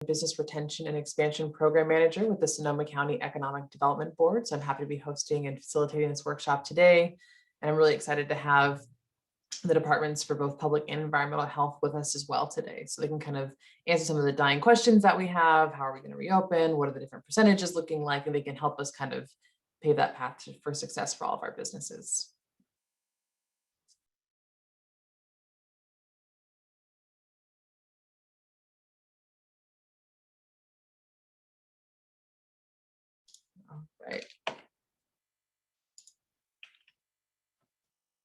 Business Retention and Expansion Program Manager with the Sonoma County Economic Development Board. So I'm happy to be hosting and facilitating this workshop today. And I'm really excited to have the departments for both public and environmental health with us as well today. So they can kind of answer some of the dying questions that we have. How are we going to reopen? What are the different percentages looking like? And they can help us kind of pave that path for success for all of our businesses. All right.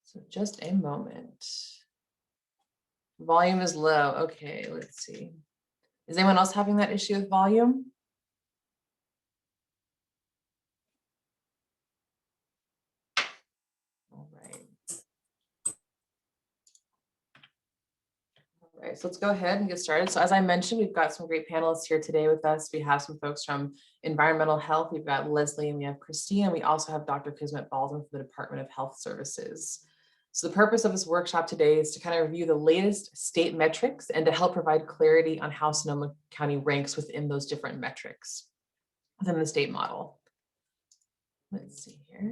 So just a moment. Volume is low. Okay, let's see. Is anyone else having that issue with volume? All right. All right, so let's go ahead and get started. So as I mentioned, we've got some great panelists here today with us. We have some folks from environmental health. We've got Leslie and we have Christine, and we also have Dr. Kismet Baldwin from the Department of Health Services. So the purpose of this workshop today is to kind of review the latest state metrics and to help provide clarity on how Sonoma County ranks within those different metrics within the state model. Let's see here.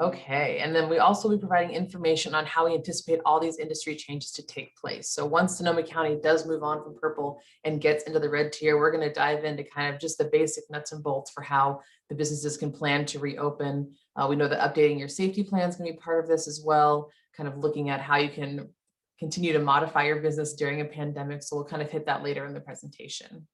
Okay, and then we also will be providing information on how we anticipate all these industry changes to take place. So once Sonoma County does move on from purple and gets into the red tier, we're going to dive into kind of just the basic nuts and bolts for how the businesses can plan to reopen. We know that updating your safety plan is going to be part of this as well, kind of looking at how you can continue to modify your business during a pandemic. So we'll kind of hit that later in the presentation.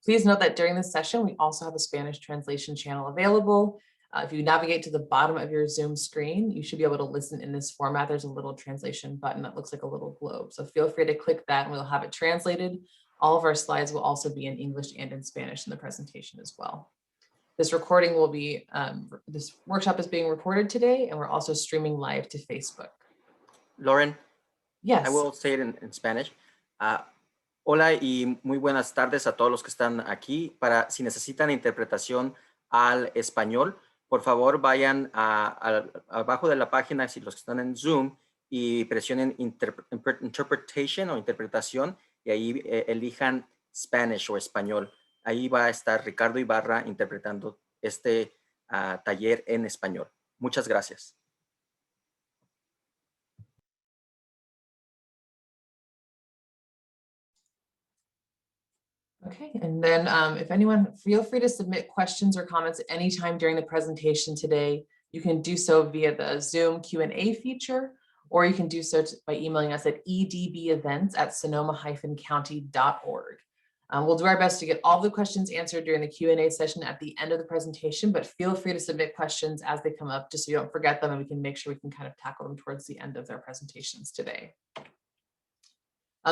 Please note that during this session, we also have a Spanish translation channel available. If you navigate to the bottom of your Zoom screen, you should be able to listen in this format. There's a little translation button that looks like a little globe. So feel free to click that and we'll have it translated. All of our slides will also be in English and in Spanish in the presentation as well. This recording will be, this workshop is being recorded today, and we're also streaming live to Facebook. Lauren? Yes. I will say it in Spanish. Hola y muy buenas tardes a todos los que están aquí. Si necesitan interpretación al español, por favor vayan abajo de la página, si los que están en Zoom, y presionen interpretation o interpretación, y ahí elijan Spanish o español. Ahí va a estar Ricardo Ibarra interpretando este taller en español. Muchas gracias. Okay, and then if anyone, feel free to submit questions or comments at any time during the presentation today. You can do so via the Zoom Q&A feature, or you can do so by emailing us at edbevents@sonoma-county.org. We'll do our best to get all the questions answered during the Q&A session at the end of the presentation, but feel free to submit questions as they come up, just so you don't forget them, and we can make sure we can kind of tackle them towards the end of their presentations today.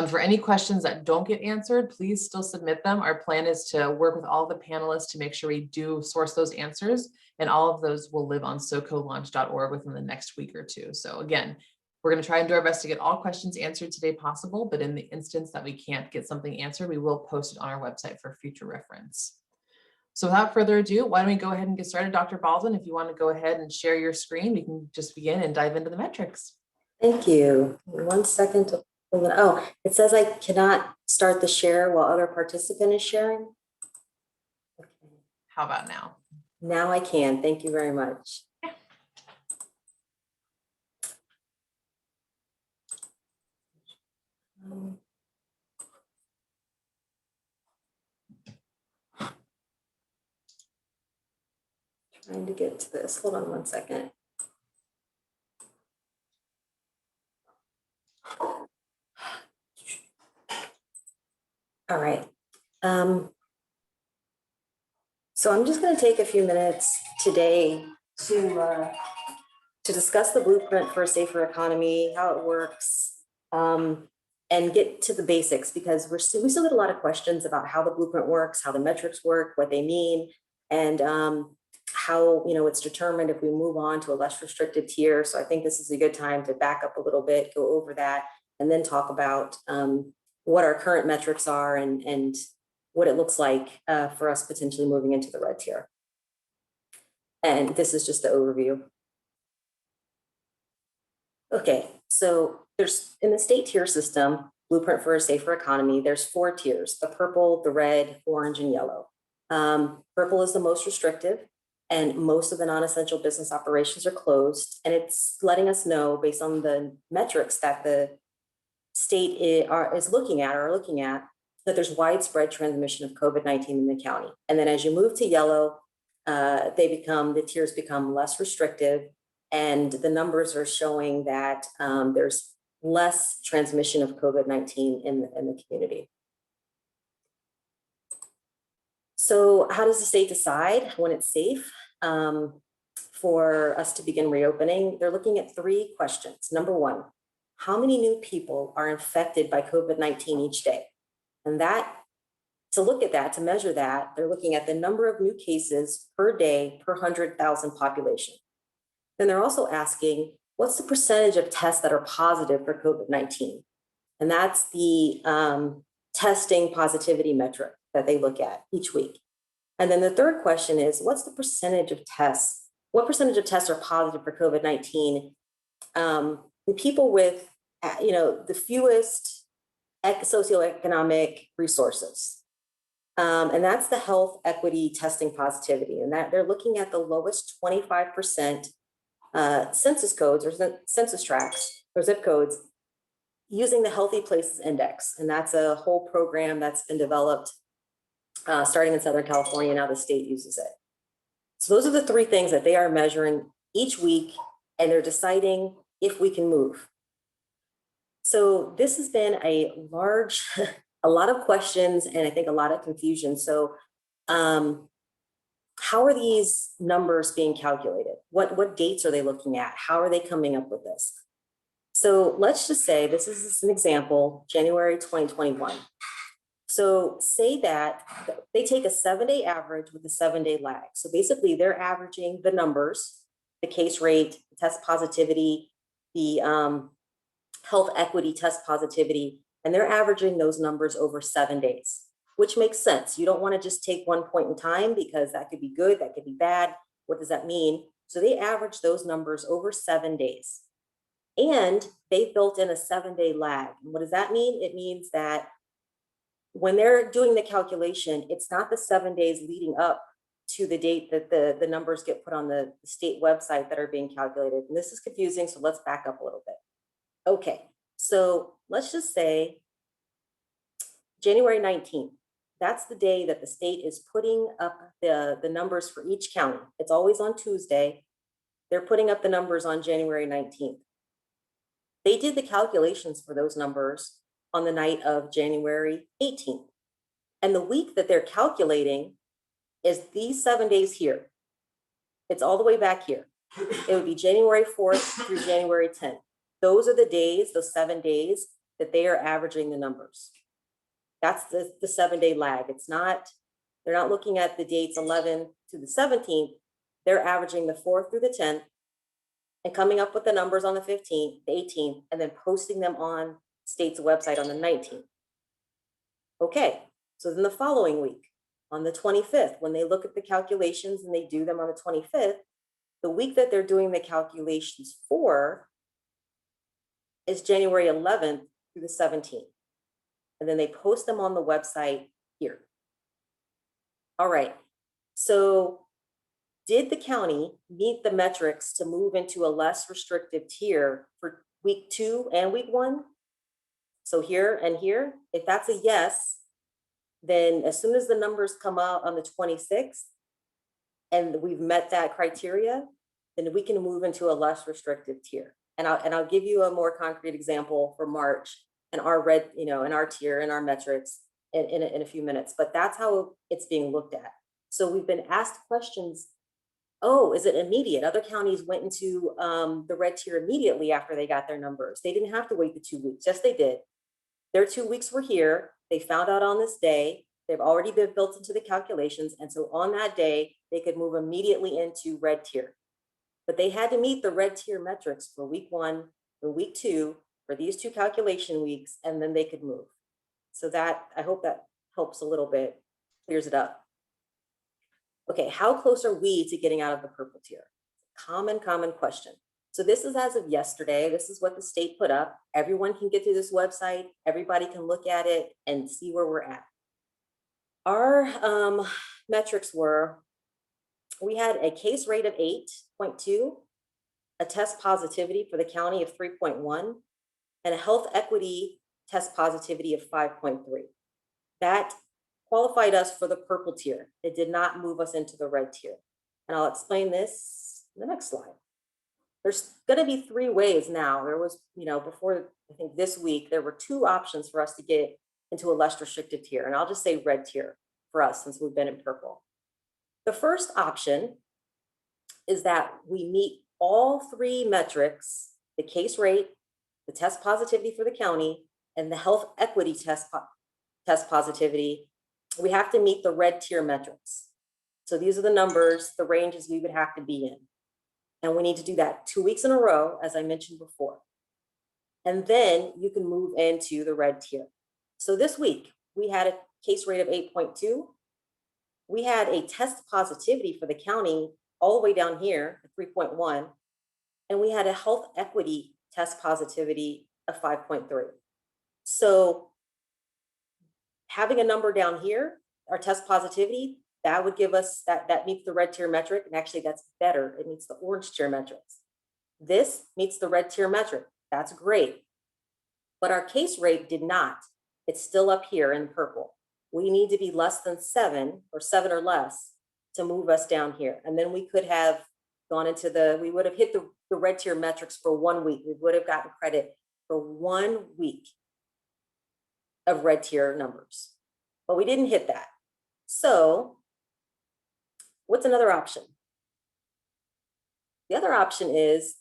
For any questions that don't get answered, please still submit them. Our plan is to work with all the panelists to make sure we do source those answers, and all of those will live on socolaunch.org within the next week or two. So again, we're going to try and do our best to get all questions answered today possible, but in the instance that we can't get something answered, we will post it on our website for future reference. So without further ado, why don't we go ahead and get started? Dr. Baldwin, if you want to go ahead and share your screen, we can just begin and dive into the metrics. Thank you. 1 second to pull it. Oh, it says I cannot start the share while other participant is sharing. Okay. How about now? Now I can. Thank you very much. Trying to get to this. Hold on 1 second. All right. So I'm just going to take a few minutes today to discuss the blueprint for a safer economy, how it works, and get to the basics, because we still get a lot of questions about how the blueprint works, how the metrics work, what they mean, and how it's determined if we move on to a less restricted tier. So I think this is a good time to back up a little bit, go over that, and then talk about what our current metrics are and what it looks like for us potentially moving into the red tier. And this is just the overview. Okay, so there's in the state tier system, Blueprint for a Safer Economy, there's 4 tiers: the purple, the red, orange, and yellow. Purple is the most restrictive, and most of the non-essential business operations are closed. And it's letting us know, based on the metrics that the state is looking at, that there's widespread transmission of COVID-19 in the county. And then as you move to yellow, the tiers become less restrictive, and the numbers are showing that there's less transmission of COVID-19 in the community. So how does the state decide when it's safe for us to begin reopening? They're looking at 3 questions. Number 1, how many new people are infected by COVID-19 each day? And to look at that, to measure that, they're looking at the number of new cases per day per 100,000 population. Then they're also asking, what's the percentage of tests that are positive for COVID-19? And that's the testing positivity metric that they look at each week. And then the third question is, what's the percentage of tests? What percentage of tests are positive for COVID-19? The people with, the fewest socioeconomic resources. And that's the health equity testing positivity. And that they're looking at the lowest 25% census codes or census tracts or zip codes using the Healthy Places Index. And that's a whole program that's been developed starting in Southern California. Now the state uses it. So those are the 3 things that they are measuring each week, and they're deciding if we can move. So this has been a lot of questions, and I think a lot of confusion. So how are these numbers being calculated? What dates are they looking at? How are they coming up with this? So let's just say this is an example, January 2021. So say that they take a 7-day average with a 7-day lag. So basically they're averaging the numbers, the case rate, test positivity, the health equity test positivity, and they're averaging those numbers over 7 days, which makes sense. You don't want to just take one point in time because that could be good, that could be bad. What does that mean? So they average those numbers over 7 days. And they built in a 7-day lag. And what does that mean? It means that when they're doing the calculation, it's not the 7 days leading up to the date that the numbers get put on the state website that are being calculated. And this is confusing, so let's back up a little bit. Okay, so let's just say January 19th. That's the day that the state is putting up the numbers for each county. It's always on Tuesday. They're putting up the numbers on January 19th. They did the calculations for those numbers on the night of January 18th. And the week that they're calculating is these 7 days here. It's all the way back here. It would be January 4th through January 10th. Those are the days, those 7 days that they are averaging the numbers. That's the 7-day lag. They're not looking at the dates 11 to the 17th. They're averaging the 4th through the 10th and coming up with the numbers on the 15th, the 18th, and then posting them on state's website on the 19th. Okay, so then the following week, on the 25th, when they look at the calculations and they do them on the 25th, the week that they're doing the calculations for is January 11th through the 17th. And then they post them on the website here. All right, so did the county meet the metrics to move into a less restrictive tier for week 2 and week 1? So here and here, if that's a yes, then as soon as the numbers come out on the 26th and we've met that criteria, then we can move into a less restrictive tier. And I'll give you a more concrete example for March and our red, in our tier and our metrics in a few minutes, but that's how it's being looked at. So we've been asked questions. Oh, is it immediate? Other counties went into the red tier immediately after they got their numbers. They didn't have to wait the 2 weeks. Yes, they did. Their 2 weeks were here. They found out on this day. They've already been built into the calculations. And so on that day, they could move immediately into red tier. But they had to meet the red tier metrics for week 1, for week 2, for these 2 calculation weeks, and then they could move. So I hope that helps a little bit, clears it up. Okay, how close are we to getting out of the purple tier? Common question. So this is as of yesterday. This is what the state put up. Everyone can get to this website. Everybody can look at it and see where we're at. Our metrics were, we had a case rate of 8.2, a test positivity for the county of 3.1, and a health equity test positivity of 5.3. That qualified us for the purple tier. It did not move us into the red tier. And I'll explain this in the next slide. There's going to be 3 ways now. There was, before I think this week, there were 2 options for us to get into a less restrictive tier. And I'll just say red tier for us since we've been in purple. The first option is that we meet all 3 metrics, the case rate, the test positivity for the county, and the health equity test positivity. We have to meet the red tier metrics. So these are the numbers, the ranges we would have to be in. And we need to do that 2 weeks in a row, as I mentioned before. And then you can move into the red tier. So this week, we had a case rate of 8.2. We had a test positivity for the county all the way down here at 3.1. And we had a health equity test positivity of 5.3. So having a number down here, our test positivity, that would give us, that meets the red tier metric. And actually that's better. It meets the orange tier metrics. This meets the red tier metric. That's great. But our case rate did not. It's still up here in purple. We need to be less than 7 or 7 or less to move us down here. And then we could have gone into we would have hit the red tier metrics for 1 week. We would have gotten credit for 1 week of red tier numbers, but we didn't hit that. So what's another option? The other option is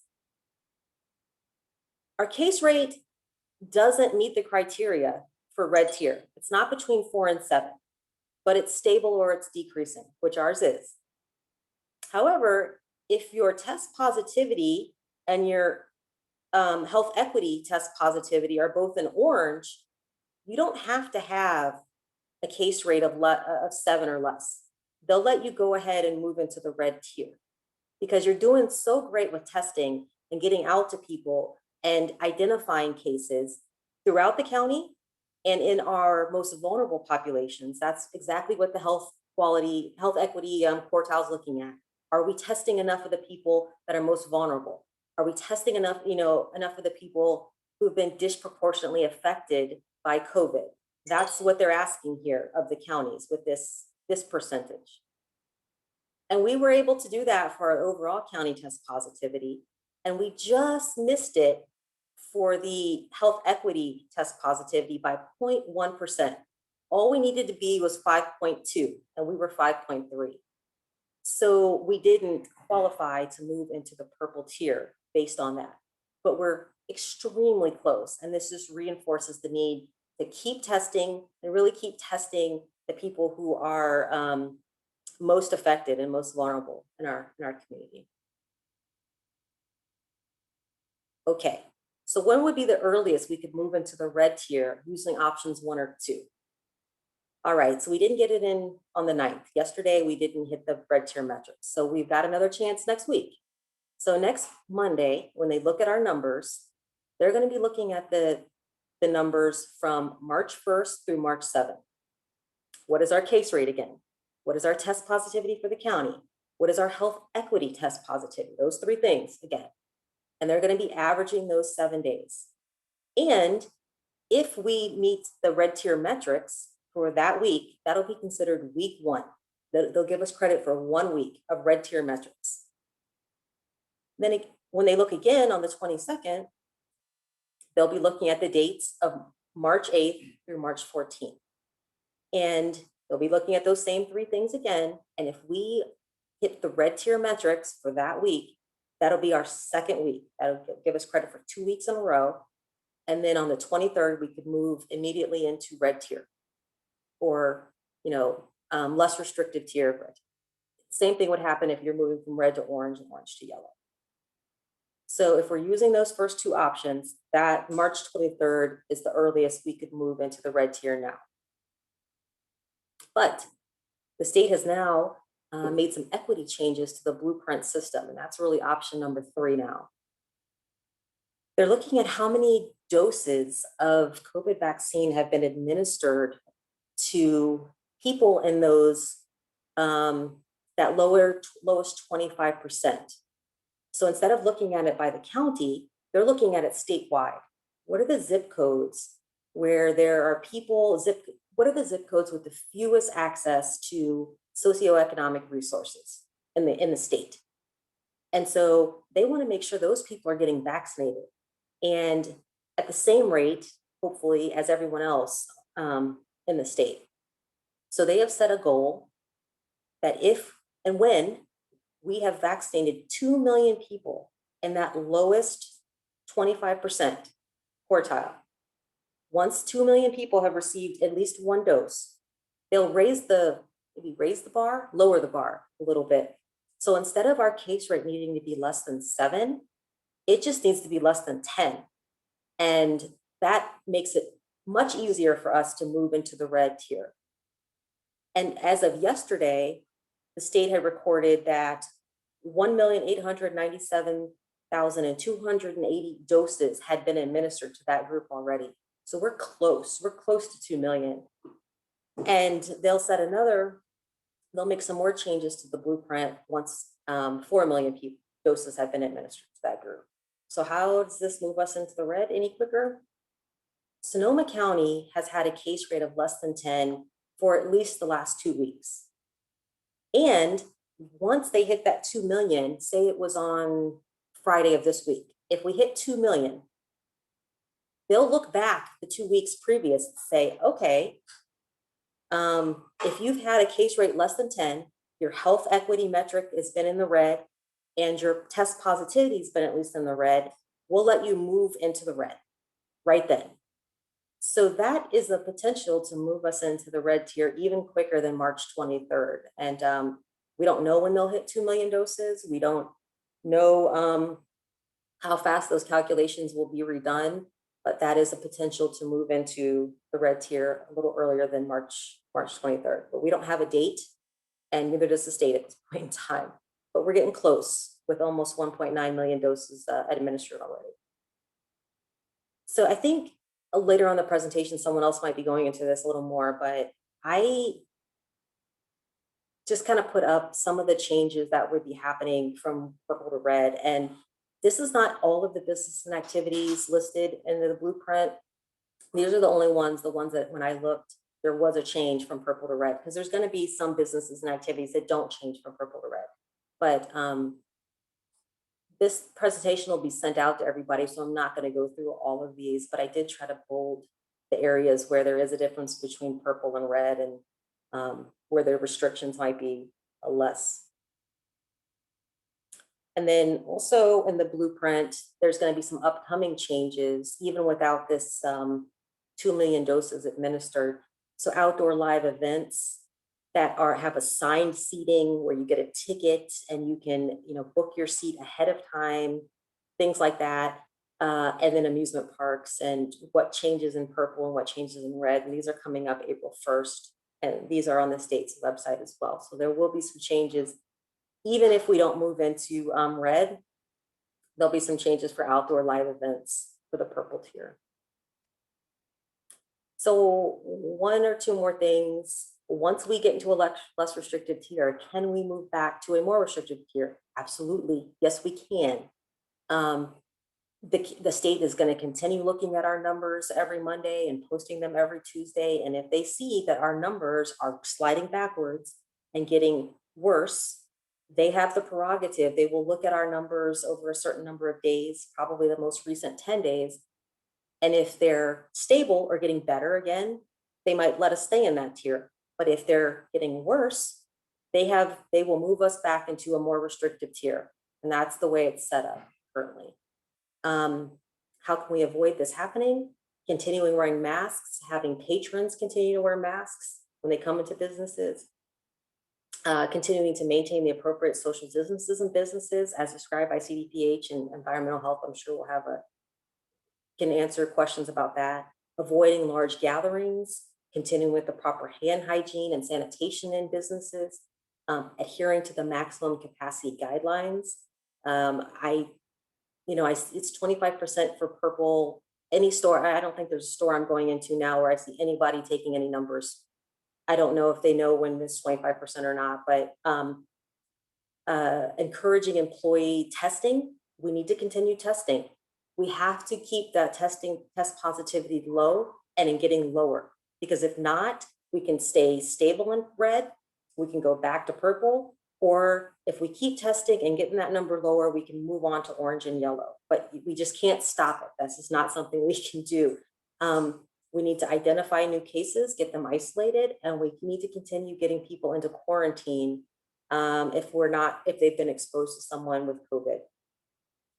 our case rate doesn't meet the criteria for red tier. It's not between 4 and 7, but it's stable or it's decreasing, which ours is. However, if your test positivity and your health equity test positivity are both in orange, you don't have to have a case rate of 7 or less. They'll let you go ahead and move into the red tier because you're doing so great with testing and getting out to people and identifying cases throughout the county and in our most vulnerable populations. That's exactly what the health equity quartile is looking at. Are we testing enough of the people that are most vulnerable? Are we testing enough, enough of the people who've been disproportionately affected by COVID? That's what they're asking here of the counties with this percentage. And we were able to do that for our overall county test positivity. And we just missed it for the health equity test positivity by 0.1%. All we needed to be was 5.2, and we were 5.3. So we didn't qualify to move into the purple tier based on that, but we're extremely close. And this just reinforces the need to keep testing and really keep testing the people who are most affected and most vulnerable in our community. Okay, so when would be the earliest we could move into the red tier using options 1 or 2? All right, so we didn't get it in on the 9th. Yesterday, we didn't hit the red tier metrics. So we've got another chance next week. So next Monday, when they look at our numbers, they're going to be looking at the numbers from March 1st through March 7th. What is our case rate again? What is our test positivity for the county? What is our health equity test positivity? Those 3 things again. And they're going to be averaging those 7 days. And if we meet the red tier metrics for that week, that'll be considered week 1. They'll give us credit for 1 week of red tier metrics. Then when they look again on the 22nd, they'll be looking at the dates of March 8th through March 14th. And they'll be looking at those same 3 things again. And if we hit the red tier metrics for that week, that'll be our 2nd week. That'll give us credit for 2 weeks in a row. And then on the 23rd, we could move immediately into red tier or, less restrictive tier. Same thing would happen if you're moving from red to orange and orange to yellow. So if we're using those first 2 options, that March 23rd is the earliest we could move into the red tier now. But the state has now made some equity changes to the blueprint system, and that's really option number 3 now. they're looking at how many doses of COVID vaccine have been administered to people in those, that lowest 25%. So instead of looking at it by the county, they're looking at it statewide. What are the zip codes where there are people, what are the zip codes with the fewest access to socioeconomic resources in the state? And so they want to make sure those people are getting vaccinated and at the same rate, hopefully, as everyone else in the state. So they have set a goal that if and when we have vaccinated 2 million people in that lowest 25% quartile, once 2 million people have received at least one dose, they'll maybe raise the bar, lower the bar a little bit. So instead of our case rate needing to be less than 7, it just needs to be less than 10. And that makes it much easier for us to move into the red tier. And as of yesterday, the state had recorded that 1,897,280 doses had been administered to that group already. So we're close to 2 million. And they'll make some more changes to the blueprint once 4 million doses have been administered to that group. So how does this move us into the red any quicker? Sonoma County has had a case rate of less than 10 for at least the last 2 weeks. And once they hit that 2 million, say it was on Friday of this week, if we hit 2 million, they'll look back the 2 weeks previous and say, okay, if you've had a case rate less than 10, your health equity metric has been in the red, and your test positivity has been at least in the red, we'll let you move into the red right then. So that is the potential to move us into the red tier even quicker than March 23rd. And we don't know when they'll hit 2 million doses. We don't know how fast those calculations will be redone, but that is a potential to move into the red tier a little earlier than March 23rd. But we don't have a date, and neither does the state at this point in time. But we're getting close with almost 1.9 million doses administered already. So I think later on the presentation, someone else might be going into this a little more, but I just kind of put up some of the changes that would be happening from purple to red. And this is not all of the business and activities listed in the blueprint. These are the only ones, the ones that when I looked, there was a change from purple to red, because there's going to be some businesses and activities that don't change from purple to red. But this presentation will be sent out to everybody, so I'm not going to go through all of these, but I did try to bold the areas where there is a difference between purple and red, and where the restrictions might be less. And then also in the blueprint, there's going to be some upcoming changes, even without this 2 million doses administered. So outdoor live events that have assigned seating where you get a ticket and you can, book your seat ahead of time, things like that. And then amusement parks and what changes in purple and what changes in red. And these are coming up April 1st. And these are on the state's website as well. So there will be some changes. Even if we don't move into red, there'll be some changes for outdoor live events for the purple tier. So 1 or 2 more things. Once we get into a less restrictive tier, can we move back to a more restrictive tier? Absolutely. Yes, we can. The state is going to continue looking at our numbers every Monday and posting them every Tuesday. And if they see that our numbers are sliding backwards and getting worse, they have the prerogative. They will look at our numbers over a certain number of days, probably the most recent 10 days. And if they're stable or getting better again, they might let us stay in that tier. But if they're getting worse, they will move us back into a more restrictive tier. And that's the way it's set up currently. How can we avoid this happening? Continuing wearing masks, having patrons continue to wear masks when they come into businesses, continuing to maintain the appropriate social distances in businesses as described by CDPH and environmental health. I'm sure we'll can answer questions about that. Avoiding large gatherings, continuing with the proper hand hygiene and sanitation in businesses, adhering to the maximum capacity guidelines. I it's 25% for purple. Any store, I don't think there's a store I'm going into now where I see anybody taking any numbers. I don't know if they know when it's 25% or not, but encouraging employee testing. We need to continue testing. We have to keep that test positivity low and in getting lower, because if not, we can stay stable in red, we can go back to purple, or if we keep testing and getting that number lower, we can move on to orange and yellow, but we just can't stop it. That's just not something we can do. We need to identify new cases, get them isolated, and we need to continue getting people into quarantine if they've been exposed to someone with COVID.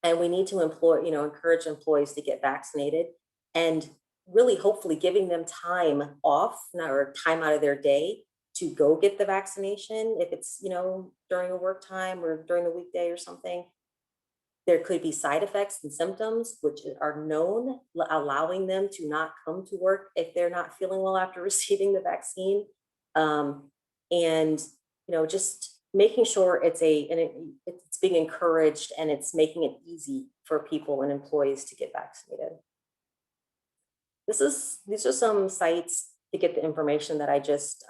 And we need to encourage employees to get vaccinated, and really hopefully giving them time off or time out of their day to go get the vaccination. If it's, during a work time or during the weekday or something, there could be side effects and symptoms which are known, allowing them to not come to work if they're not feeling well after receiving the vaccine. And, just making sure it's being encouraged and it's making it easy for people and employees to get vaccinated. These are some sites to get the information that I just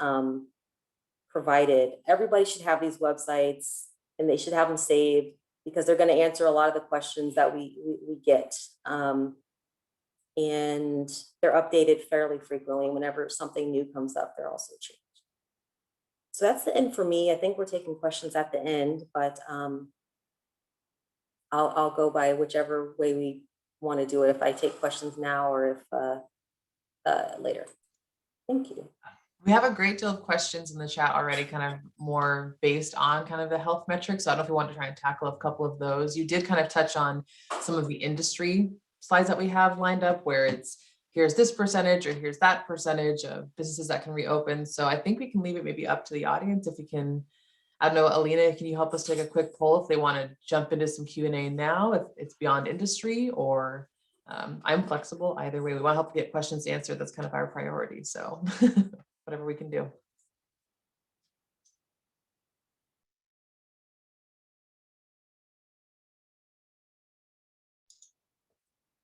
provided. Everybody should have these websites and they should have them saved, because they're going to answer a lot of the questions that we get. And they're updated fairly frequently. Whenever something new comes up, they're also changed. So that's the end for me. I think we're taking questions at the end, but I'll go by whichever way we want to do it, if I take questions now or if later. Thank you. We have a great deal of questions in the chat already, kind of more based on kind of the health metrics. So I don't know if we want to try and tackle a couple of those. You did kind of touch on some of the industry slides that we have lined up, where it's here's this percentage or here's that percentage of businesses that can reopen. So I think we can leave it maybe up to the audience if we can. I don't know, Alina, can you help us take a quick poll if they want to jump into some Q&A now, if it's beyond industry, or I'm flexible either way. We want to help get questions answered. That's kind of our priority. So whatever we can do.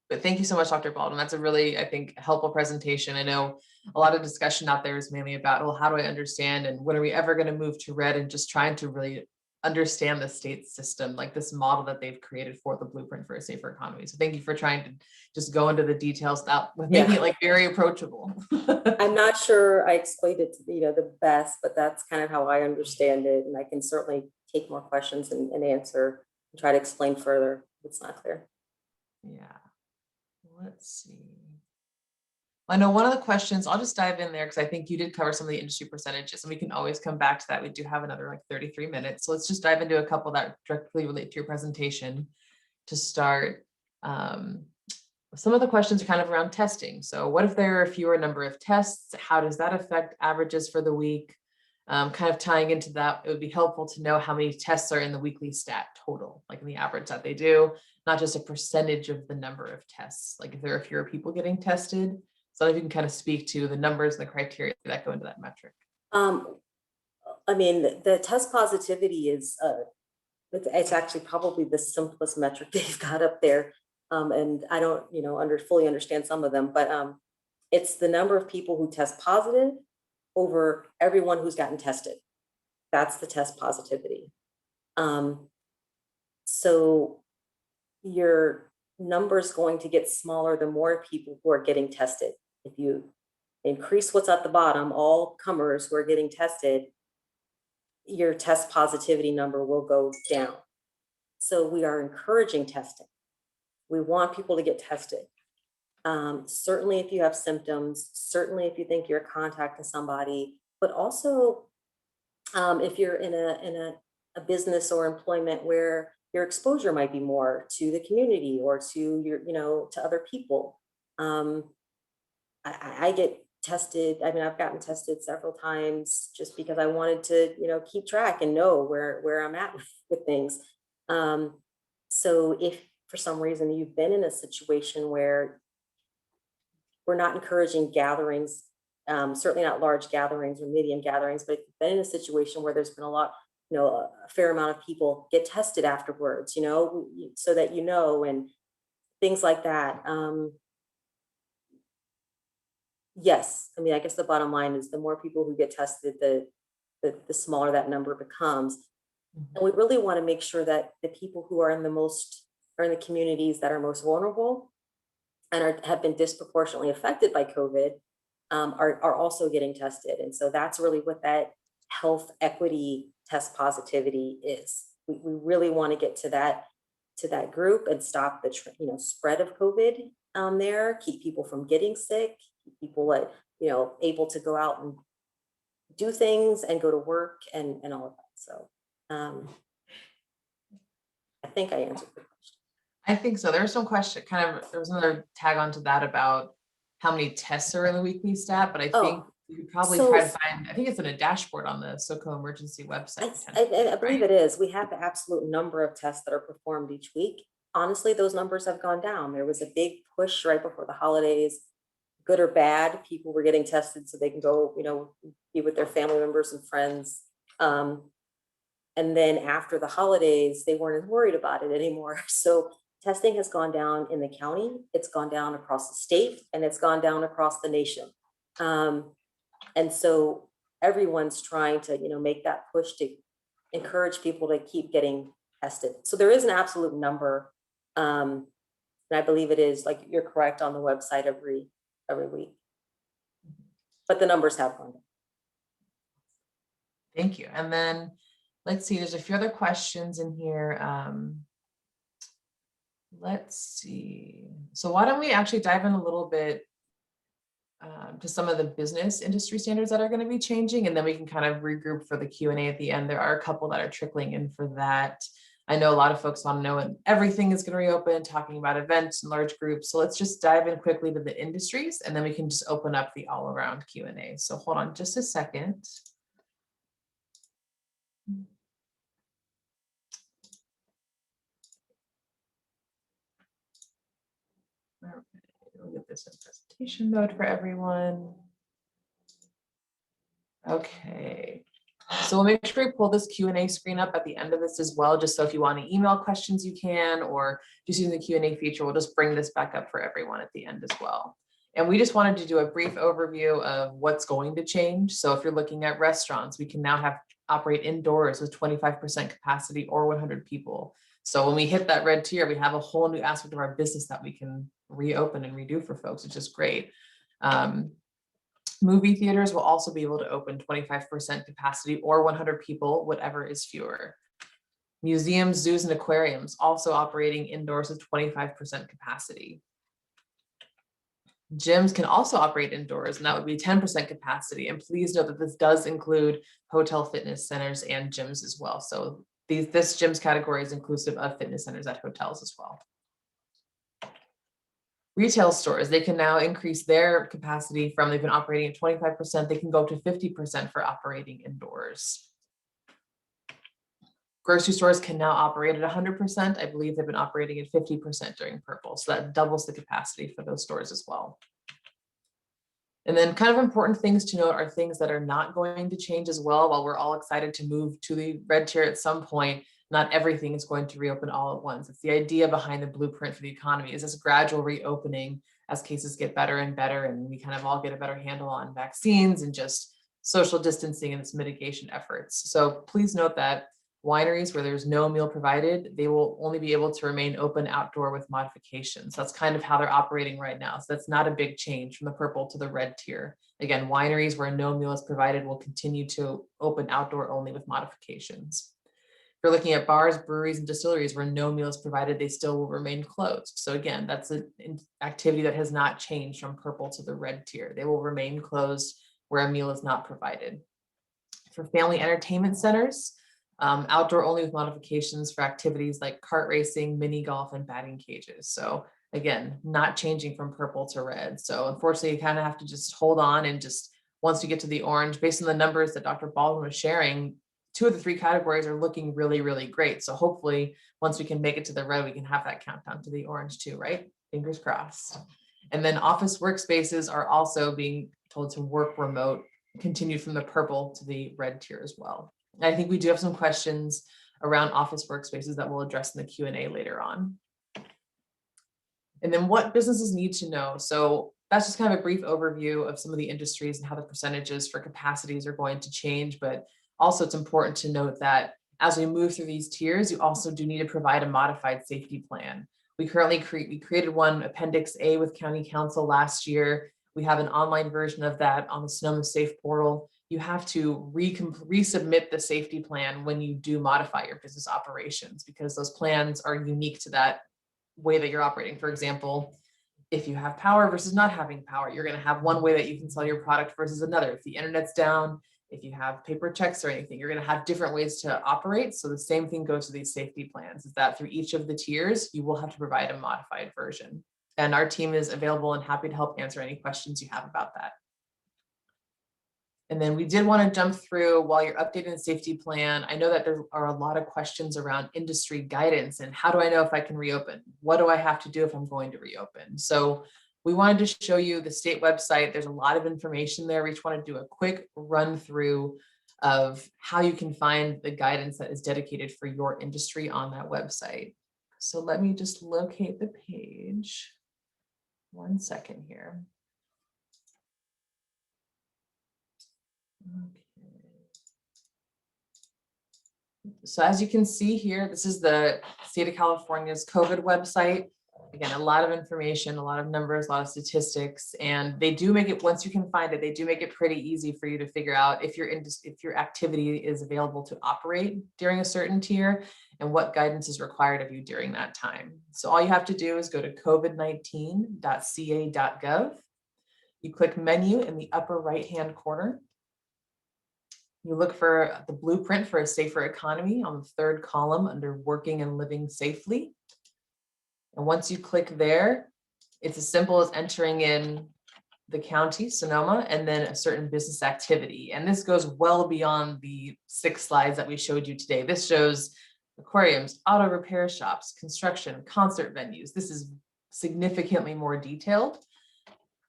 But thank you so much, Dr. Baldwin. That's a really, I think, helpful presentation. I know a lot of discussion out there is mainly about, well, how do I understand and when are we ever going to move to red, and just trying to really understand the state system, like this model that they've created for the blueprint for a safer economy. So thank you for trying to just go into the details with making it like very approachable. I'm not sure I explained it to the best, but that's kind of how I understand it. And I can certainly take more questions and answer and try to explain further if it's not clear. Yeah. Let's see. I know one of the questions, I'll just dive in there because I think you did cover some of the industry percentages, and we can always come back to that. We do have another like 33 minutes. So let's just dive into a couple that directly relate to your presentation to start. Some of the questions are kind of around testing. So what if there are a fewer number of tests? How does that affect averages for the week? Kind of tying into that, it would be helpful to know how many tests are in the weekly stat total, like in the average that they do, not just a percentage of the number of tests. Like if there are fewer people getting tested, so if you can kind of speak to the numbers and the criteria that go into that metric. I mean, the test positivity is, it's actually probably the simplest metric they've got up there. And I don't, fully understand some of them, but it's the number of people who test positive over everyone who's gotten tested. That's the test positivity. So your number is going to get smaller the more people who are getting tested. If you increase what's at the bottom, all comers who are getting tested, your test positivity number will go down. So we are encouraging testing. We want people to get tested. Certainly if you have symptoms, certainly if you think you're a contact to somebody, but also if you're in a business or employment where your exposure might be more to the community or to your, to other people. I get tested. I mean, I've gotten tested several times just because I wanted to, keep track and know where I'm at with things. So if for some reason you've been in a situation where we're not encouraging gatherings, certainly not large gatherings or medium gatherings, but if you've been in a situation where there's been a lot a fair amount of people get tested afterwards, so that, and things like that. Yes, I mean, I guess the bottom line is the more people who get tested, the smaller that number becomes. And we really want to make sure that the people who are in the communities that are most vulnerable and have been disproportionately affected by COVID are also getting tested. And so that's really what that health equity test positivity is. We really want to get to that group and stop the spread of COVID there, keep people from getting sick, keep people able to go out and do things and go to work and all of that. So I think I answered the question. I think so. There was some question, there was another tag onto that about how many tests are in the weekly stat, but I think you could probably try to find, I think it's in a dashboard on the SoCo emergency website. I believe it is. We have the absolute number of tests that are performed each week. Honestly, those numbers have gone down. There was a big push right before the holidays, good or bad. People were getting tested so they can go, be with their family members and friends. And then after the holidays, they weren't as worried about it anymore. So testing has gone down in the county, it's gone down across the state, and it's gone down across the nation. And so everyone's trying to, make that push to encourage people to keep getting tested. So there is an absolute number. And I believe it is, like, you're correct, on the website every week. But the numbers have gone down. Thank you. And then let's see, there's a few other questions in here. Let's see. So why don't we actually dive in a little bit to some of the business industry standards that are going to be changing, and then we can kind of regroup for the Q&A at the end. There are a couple that are trickling in for that. I know a lot of folks want to know when everything is going to reopen, talking about events and large groups. So let's just dive in quickly to the industries, and then we can just open up the all around Q&A. So hold on just a second. We'll get this in presentation mode for everyone. Okay, so we'll make sure we pull this Q&A screen up at the end of this as well, just so if you want to email questions, you can, or just using the Q&A feature, we'll just bring this back up for everyone at the end as well. And we just wanted to do a brief overview of what's going to change. So if you're looking at restaurants, we can now operate indoors with 25% capacity or 100 people. So when we hit that red tier, we have a whole new aspect of our business that we can reopen and redo for folks, which is great. Movie theaters will also be able to open 25% capacity or 100 people, whatever is fewer. Museums, zoos, and aquariums also operating indoors with 25% capacity. Gyms can also operate indoors, and that would be 10% capacity. And please note that this does include hotel fitness centers and gyms as well. So this gyms category is inclusive of fitness centers at hotels as well. Retail stores, they can now increase their capacity from, they've been operating at 25%, they can go up to 50% for operating indoors. Grocery stores can now operate at 100%. I believe they've been operating at 50% during purple. So that doubles the capacity for those stores as well. And then kind of important things to note are things that are not going to change as well. While we're all excited to move to the red tier at some point, not everything is going to reopen all at once. It's the idea behind the blueprint for the economy is this gradual reopening as cases get better and better, and we kind of all get a better handle on vaccines and just social distancing and its mitigation efforts. So please note that wineries where there's no meal provided, they will only be able to remain open outdoor with modifications. That's kind of how they're operating right now. So that's not a big change from the purple to the red tier. Again, wineries where no meal is provided will continue to open outdoor only with modifications. If you're looking at bars, breweries, and distilleries where no meal is provided, they still will remain closed. So again, that's an activity that has not changed from purple to the red tier. They will remain closed where a meal is not provided. For family entertainment centers, outdoor only with modifications for activities like kart racing, mini golf, and batting cages. So again, not changing from purple to red. So unfortunately, you kind of have to just hold on, and just once you get to the orange, based on the numbers that Dr. Baldwin was sharing, 2 of the 3 categories are looking really, really great. So hopefully once we can make it to the red, we can have that countdown to the orange too, right? Fingers crossed. And then office workspaces are also being told to work remote, continued from the purple to the red tier as well. And I think we do have some questions around office workspaces that we'll address in the Q&A later on. And then what businesses need to know. So that's just kind of a brief overview of some of the industries and how the percentages for capacities are going to change. But also it's important to note that as we move through these tiers, you also do need to provide a modified safety plan. We currently created one, Appendix A, with County Council last year. We have an online version of that on the Sonoma Safe portal. You have to resubmit the safety plan when you do modify your business operations, because those plans are unique to that way that you're operating. For example, if you have power versus not having power, you're going to have one way that you can sell your product versus another. If the internet's down, if you have paper checks or anything, you're going to have different ways to operate. So the same thing goes to these safety plans, is that through each of the tiers, you will have to provide a modified version. And our team is available and happy to help answer any questions you have about that. And then we did want to jump through, while you're updating the safety plan, I know that there are a lot of questions around industry guidance and how do I know if I can reopen? What do I have to do if I'm going to reopen? So we wanted to show you the state website. There's a lot of information there. We just want to do a quick run through of how you can find the guidance that is dedicated for your industry on that website. So let me just locate the page. 1 second here. Okay. So as you can see here, this is the state of California's COVID website. Again, a lot of information, a lot of numbers, a lot of statistics, and they do make it, once you can find it, they do make it pretty easy for you to figure out if your activity is available to operate during a certain tier and what guidance is required of you during that time. So all you have to do is go to covid19.ca.gov. You click menu in the upper right-hand corner. You look for the blueprint for a safer economy on the third column under working and living safely. And once you click there, it's as simple as entering in the county, Sonoma, and then a certain business activity. And this goes well beyond the 6 slides that we showed you today. This shows aquariums, auto repair shops, construction, concert venues. This is significantly more detailed.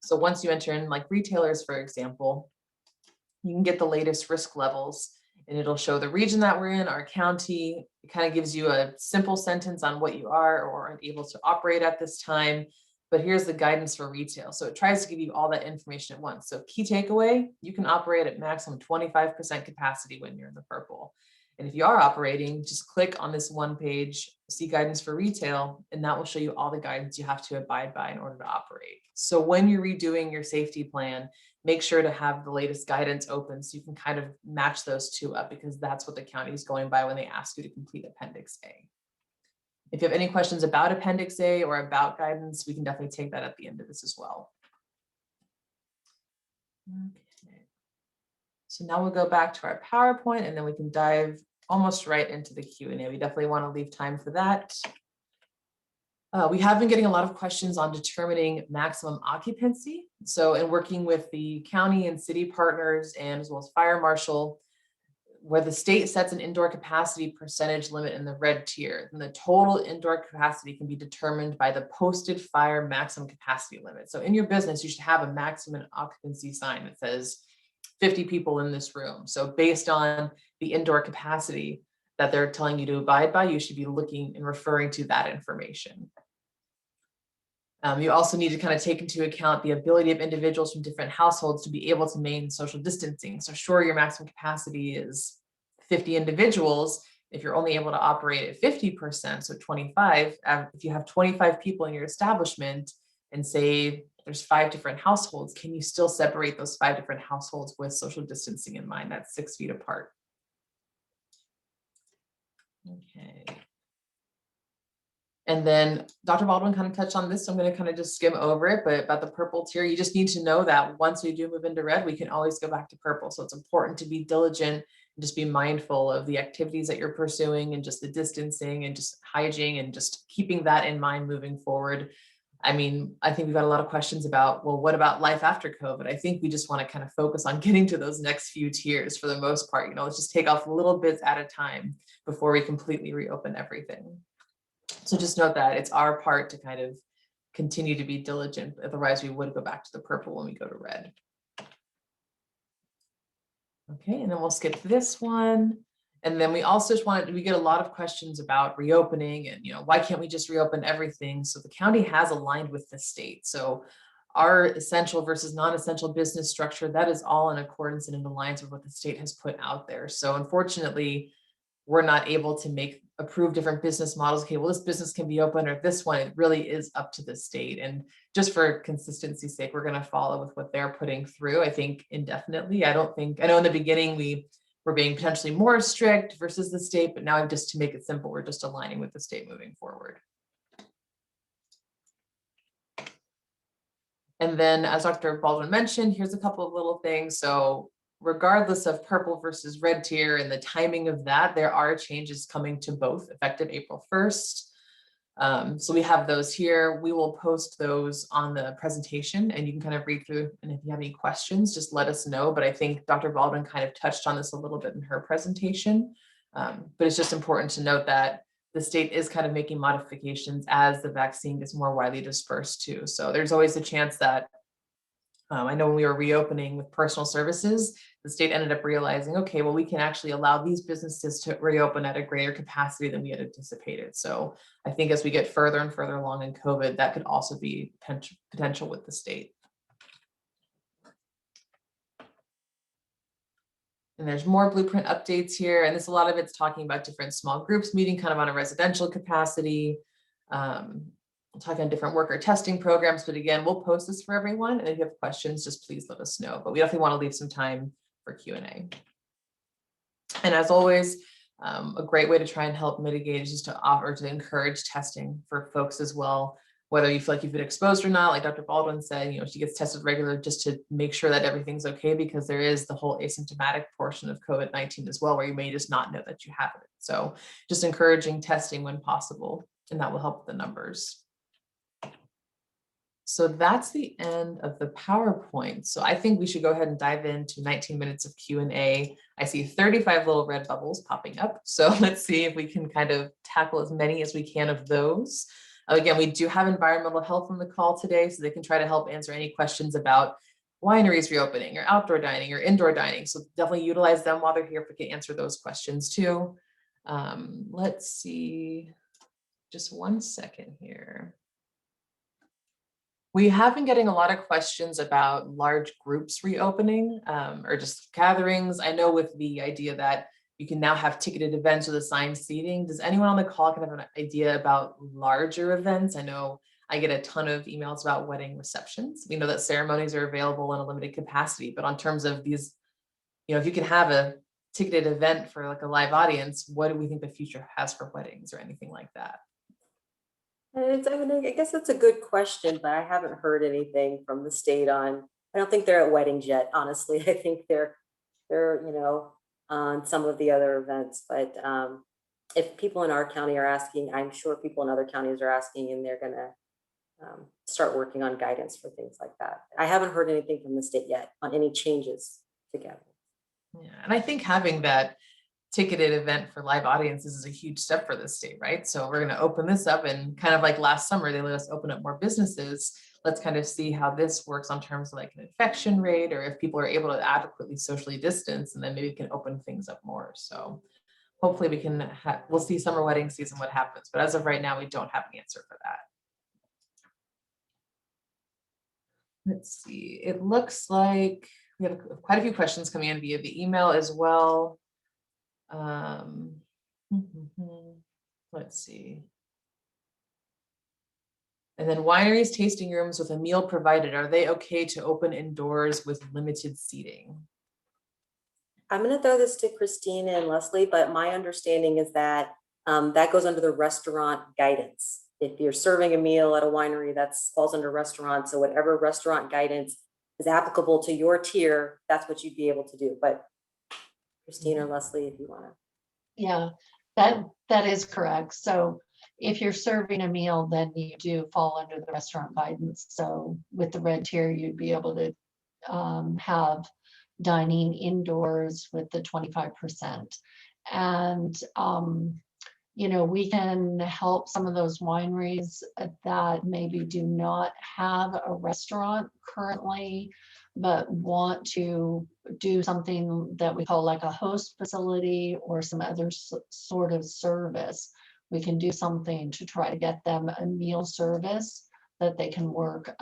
So once you enter in, like retailers, for example, you can get the latest risk levels, and it'll show the region that we're in, our county. It kind of gives you a simple sentence on what you are or aren't able to operate at this time. But here's the guidance for retail. So it tries to give you all that information at once. So key takeaway, you can operate at maximum 25% capacity when you're in the purple. And if you are operating, just click on this one page, see guidance for retail, and that will show you all the guidance you have to abide by in order to operate. So when you're redoing your safety plan, make sure to have the latest guidance open so you can kind of match those two up, because that's what the county is going by when they ask you to complete Appendix A. If you have any questions about Appendix A or about guidance, we can definitely take that at the end of this as well. Okay. So now we'll go back to our PowerPoint, and then we can dive almost right into the Q&A. We definitely want to leave time for that. We have been getting a lot of questions on determining maximum occupancy. So in working with the county and city partners, and as well as fire marshal, where the state sets an indoor capacity percentage limit in the red tier, and the total indoor capacity can be determined by the posted fire maximum capacity limit. So in your business, you should have a maximum occupancy sign that says 50 people in this room. So based on the indoor capacity that they're telling you to abide by, you should be looking and referring to that information. You also need to kind of take into account the ability of individuals from different households to be able to maintain social distancing. So sure, your maximum capacity is 50 individuals. If you're only able to operate at 50%, so 25, if you have 25 people in your establishment and say there's 5 different households, can you still separate those 5 different households with social distancing in mind? That's 6 feet apart. Okay. And then Dr. Baldwin kind of touched on this, so I'm going to kind of just skim over it, but about the purple tier, you just need to know that once we do move into red, we can always go back to purple. So it's important to be diligent and just be mindful of the activities that you're pursuing and just the distancing and just hygiene and just keeping that in mind moving forward. I mean, I think we've got a lot of questions about, well, what about life after COVID? I think we just want to kind of focus on getting to those next few tiers for the most part. You know, let's just take off little bits at a time before we completely reopen everything. So just note that it's our part to kind of continue to be diligent. Otherwise, we would go back to the purple when we go to red. Okay, and then we'll skip this one. And then we also just we get a lot of questions about reopening and, why can't we just reopen everything? So the county has aligned with the state. So our essential versus non-essential business structure, that is all in accordance and in alliance with what the state has put out there. So unfortunately, we're not able to approve different business models. Okay, well, this business can be open, or this one, it really is up to the state. And just for consistency's sake, we're going to follow with what they're putting through, I think, indefinitely. I know in the beginning we were being potentially more strict versus the state, but now just to make it simple, we're just aligning with the state moving forward. And then, as Dr. Baldwin mentioned, here's a couple of little things. So regardless of purple versus red tier and the timing of that, there are changes coming to both effective April 1st. So we have those here. We will post those on the presentation and you can kind of read through. And if you have any questions, just let us know. But I think Dr. Baldwin kind of touched on this a little bit in her presentation. But it's just important to note that the state is kind of making modifications as the vaccine gets more widely dispersed too. So there's always a chance that I know when we were reopening with personal services, the state ended up realizing, okay, well, we can actually allow these businesses to reopen at a greater capacity than we had anticipated. So I think as we get further and further along in COVID, that could also be potential with the state. And there's more blueprint updates here. And a lot of it's talking about different small groups meeting kind of on a residential capacity. We'll talk on different worker testing programs, but again, we'll post this for everyone. And if you have questions, just please let us know. But we definitely want to leave some time for Q&A. And as always, a great way to try and help mitigate is just to encourage testing for folks as well. Whether you feel like you've been exposed or not, like Dr. Baldwin said, she gets tested regularly just to make sure that everything's okay, because there is the whole asymptomatic portion of COVID-19 as well, where you may just not know that you have it. So just encouraging testing when possible, and that will help with the numbers. So that's the end of the PowerPoint. So I think we should go ahead and dive into 19 minutes of Q&A. I see 35 little red bubbles popping up. So let's see if we can kind of tackle as many as we can of those. Again, we do have environmental health on the call today, so they can try to help answer any questions about wineries reopening or outdoor dining or indoor dining. So definitely utilize them while they're here if we can answer those questions too. Let's see, just one second here. We have been getting a lot of questions about large groups reopening or just gatherings. I know with the idea that you can now have ticketed events with assigned seating. Does anyone on the call kind of have an idea about larger events? I know I get a ton of emails about wedding receptions. We know that ceremonies are available in a limited capacity, but on terms of these, if you can have a ticketed event for like a live audience, what do we think the future has for weddings or anything like that? I guess that's a good question, but I haven't heard anything from the state on. I don't think they're at weddings yet, honestly. I think they're on some of the other events. But if people in our county are asking, I'm sure people in other counties are asking, and they're gonna start working on guidance for things like that. I haven't heard anything from the state yet on any changes together. Yeah, and I think having that ticketed event for live audiences is a huge step for the state, right? So we're going to open this up, and kind of like last summer, they let us open up more businesses. Let's kind of see how this works on terms of like an infection rate, or if people are able to adequately socially distance, and then maybe we can open things up more. So hopefully we can, we'll see summer wedding season what happens. But as of right now, we don't have an answer for that. Let's see, it looks like we have quite a few questions coming in via the email as well. Let's see. And then wineries, tasting rooms with a meal provided, are they okay to open indoors with limited seating? I'm going to throw this to Christine and Leslie, but my understanding is that that goes under the restaurant guidance. If you're serving a meal at a winery, that falls under restaurant. So whatever restaurant guidance is applicable to your tier, that's what you'd be able to do. But Christine or Leslie, if you want to. Yeah, that is correct. So if you're serving a meal, then you do fall under the restaurant guidance. So with the red tier, you'd be able to have dining indoors with the 25%. And, we can help some of those wineries that maybe do not have a restaurant currently but want to do something that we call like a host facility or some other sort of service, we can do something to try to get them a meal service that they can work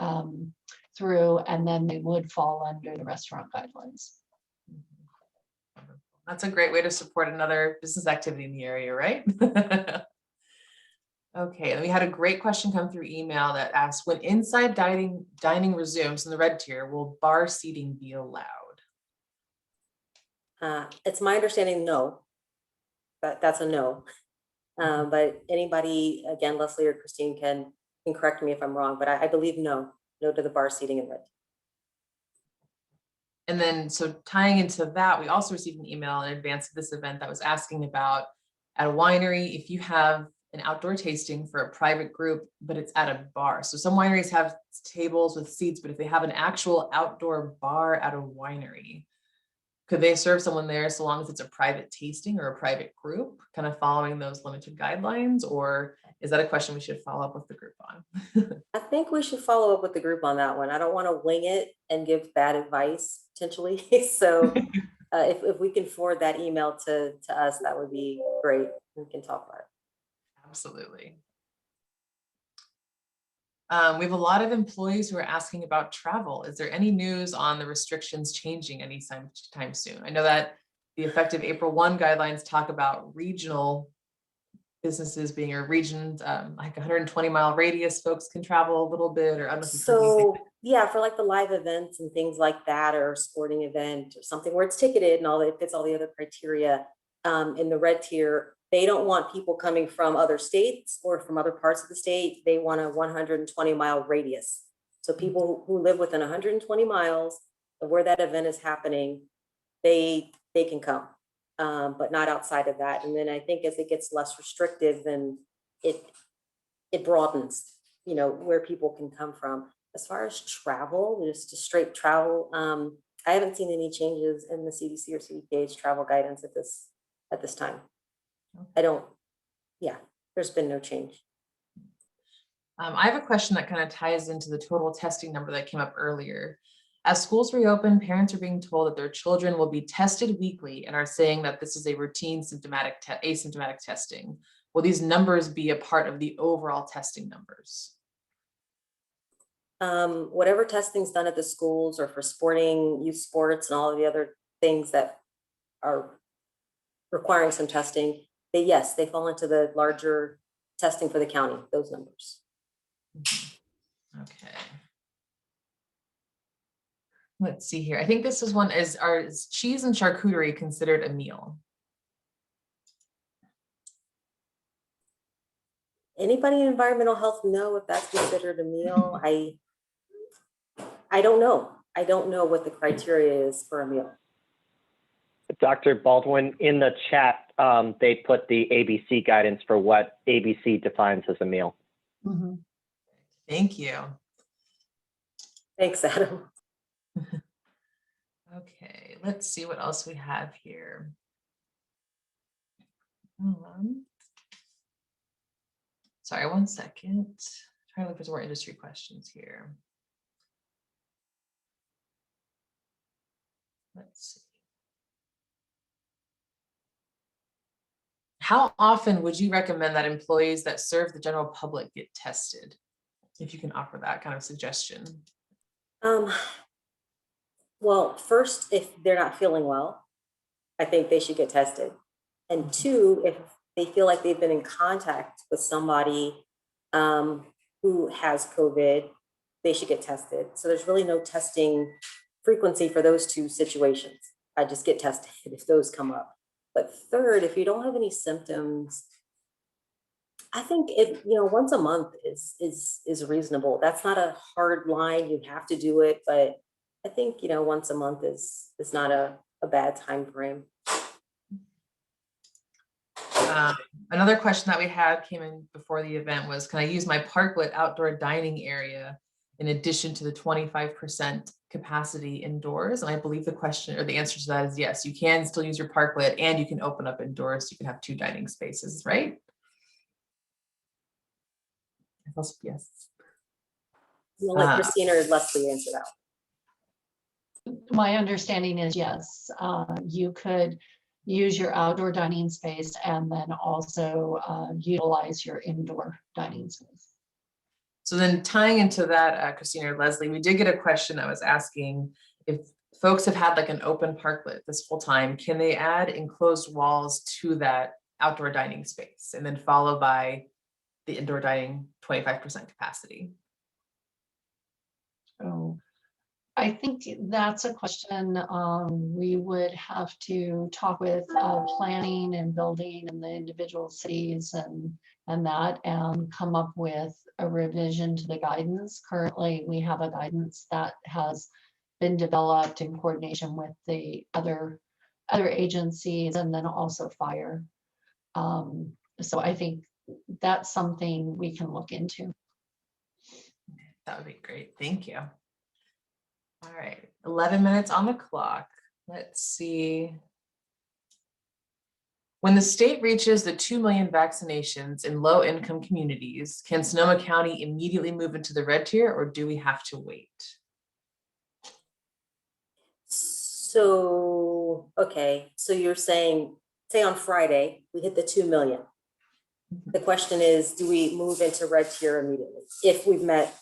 through, and then they would fall under the restaurant guidelines. That's a great way to support another business activity in the area, right? Okay, and we had a great question come through email that asked, when inside dining resumes in the red tier, will bar seating be allowed? It's my understanding, no. That's a no. But anybody, again, Leslie or Christine can correct me if I'm wrong, but I believe no to the bar seating in red. And then, so tying into that, we also received an email in advance of this event that was asking about, at a winery, if you have an outdoor tasting for a private group, but it's at a bar. So some wineries have tables with seats, but if they have an actual outdoor bar at a winery, could they serve someone there so long as it's a private tasting or a private group, kind of following those limited guidelines? Or is that a question we should follow up with the group on? I think we should follow up with the group on that one. I don't want to wing it and give bad advice potentially. So if we can forward that email to us, that would be great. We can talk about it. Absolutely. We have a lot of employees who are asking about travel. Is there any news on the restrictions changing anytime soon? I know that the effective April 1 guidelines talk about regional businesses being, or regions, like 120-mile radius folks can travel a little bit, or I don't know if you've heard anything. So yeah, for like the live events and things like that, or a sporting event or something where it's ticketed and all that, it fits all the other criteria in the red tier. They don't want people coming from other states or from other parts of the state. They want a 120-mile radius. So people who live within 120 miles of where that event is happening, they can come, but not outside of that. And then I think as it gets less restrictive, then it broadens, you know, where people can come from. As far as travel, just to straight travel, I haven't seen any changes in the CDC or CDPH's travel guidance at this time. There's been no change. I have a question that kind of ties into the total testing number that came up earlier. As schools reopen, parents are being told that their children will be tested weekly and are saying that this is a routine asymptomatic testing. Will these numbers be a part of the overall testing numbers? Whatever testing's done at the schools or for sporting, youth sports, and all of the other things that are requiring some testing, they fall into the larger testing for the county, those numbers. Okay. Let's see here. I think this is one, is cheese and charcuterie considered a meal? Anybody in environmental health know if that's considered a meal? I don't know. I don't know what the criteria is for a meal. Dr. Baldwin, in the chat, they put the ABC guidance for what ABC defines as a meal. Mm-hmm. Thank you. Thanks, Adam. Okay, let's see what else we have here. Sorry, 1 second. Trying to look for some more industry questions here. Let's see. How often would you recommend that employees that serve the general public get tested? If you can offer that kind of suggestion. Well, first, if they're not feeling well, I think they should get tested. And two, if they feel like they've been in contact with somebody who has COVID, they should get tested. So there's really no testing frequency for those two situations. I just get tested if those come up. But third, if you don't have any symptoms, I think once a month is reasonable. That's not a hard line. You have to do it, but I think once a month is not a bad time frame. Another question that we had came in before the event was, can I use my parklet outdoor dining area in addition to the 25% capacity indoors? And I believe the question or the answer to that is yes, you can still use your parklet and you can open up indoors. So you can have 2 dining spaces, right? Yes. We'll let Christina or Leslie answer that. My understanding is yes, you could use your outdoor dining space and then also utilize your indoor dining space. So then tying into that, Christina or Leslie, we did get a question that was asking if folks have had like an open parklet this whole time, can they add enclosed walls to that outdoor dining space and then follow by the indoor dining 25% capacity? So I think that's a question we would have to talk with planning and building and the individual cities and that, and come up with a revision to the guidance. Currently, we have a guidance that has been developed in coordination with the other agencies and then also fire. So I think that's something we can look into. That would be great. Thank you. All right, 11 minutes on the clock. Let's see. When the state reaches the 2 million vaccinations in low-income communities, can Sonoma County immediately move into the red tier, or do we have to wait? So, okay, so you're saying, say on Friday, we hit the 2 million. The question is, do we move into red tier immediately if we've met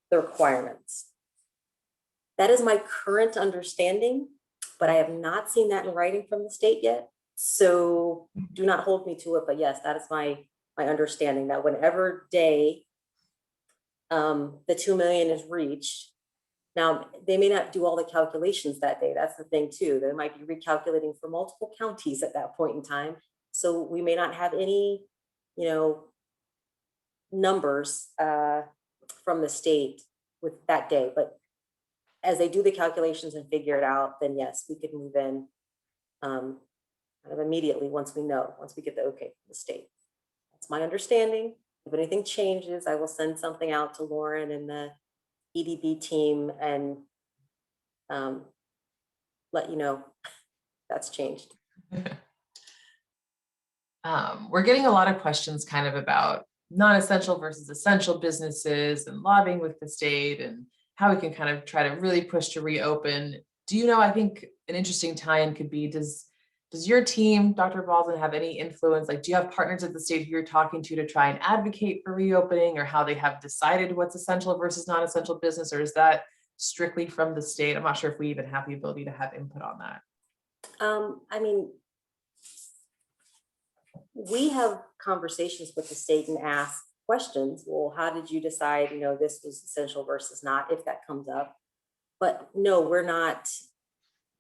the requirements? That is my current understanding, but I have not seen that in writing from the state yet. So do not hold me to it, but yes, that is my understanding, that whenever day the 2 million is reached. Now, they may not do all the calculations that day. That's the thing too. They might be recalculating for multiple counties at that point in time. So we may not have any, numbers from the state with that day, but as they do the calculations and figure it out, then yes, we could move in kind of immediately once we get the okay from the state. That's my understanding. If anything changes, I will send something out to Lauren and the EDB team and let you know that's changed. We're getting a lot of questions kind of about non-essential versus essential businesses and lobbying with the state and how we can kind of try to really push to reopen. Do you know, I think an interesting tie-in could be, does your team, Dr. Baldwin, have any influence? Like, do you have partners at the state who you're talking to try and advocate for reopening, or how they have decided what's essential versus non-essential business, or is that strictly from the state? I'm not sure if we even have the ability to have input on that. I mean, we have conversations with the state and ask questions. Well, how did you decide, this was essential versus not, if that comes up? But no, we're not